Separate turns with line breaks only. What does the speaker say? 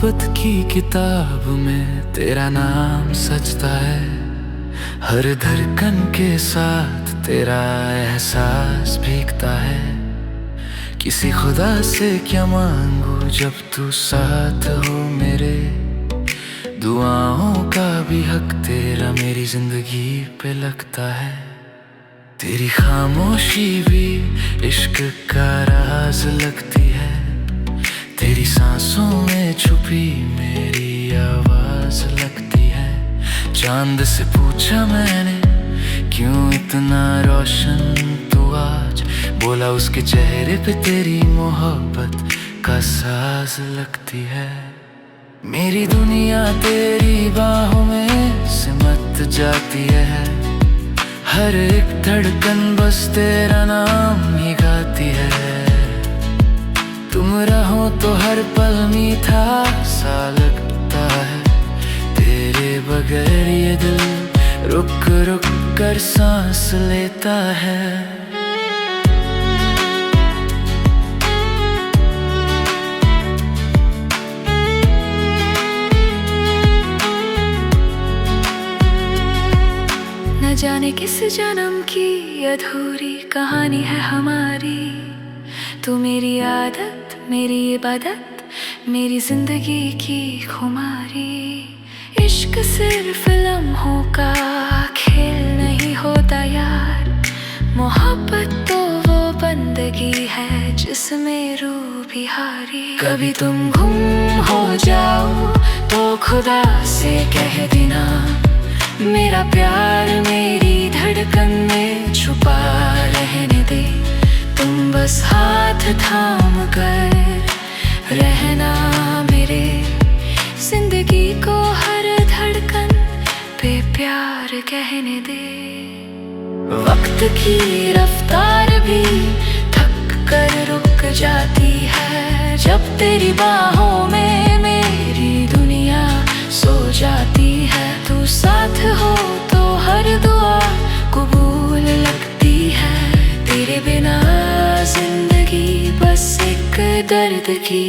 मोहब्बत की किताब में तेरा नाम सजता है। हर धड़कन के साथ तेरा एहसास भीगता है। किसी खुदा से क्या मांगू जब तू साथ हो मेरे। दुआओं का भी हक तेरा मेरी जिंदगी पे लगता है। तेरी खामोशी भी इश्क का राज लगती है। तेरी सांसों में छुपी मेरी आवाज लगती है। चांद से पूछा मैंने क्यों इतना रोशन तू आज। बोला उसके चेहरे पे तेरी मोहब्बत का साज लगती है। मेरी दुनिया तेरी बाहों में सिमट जाती है। हर एक धड़कन बस तेरा नाम ही गाती है। तुम रहो तो हर पल मीठा सा लगता है। तेरे बगैर ये दिल रुक रुक कर सांस लेता है।
न जाने किस जन्म की अधूरी कहानी है हमारी। तू मेरी आदत मेरी इबादत मेरी जिंदगी की खुमारी। इश्क सिर्फ लम्हों का खेल नहीं होता यार। मोहब्बत तो वो बंदगी है जिसमें रूह भी हारी। कभी तुम गुम हो जाओ तो खुदा से कह देना। मेरा प्यार मेरी धड़कन में छुपा रहने दे। तुम बस हाथ थाम कर रहना मेरे। जिंदगी को हर धड़कन पे प्यार कहने दे। वक्त की रफ्तार भी थक कर रुक जाती है। जब तेरी बाहों में मेरी दुनिया सो जाती है। तू साथ हो तो हर दुआ कबूल लगती है। तेरे बिना जिंदगी बस एक दर्द की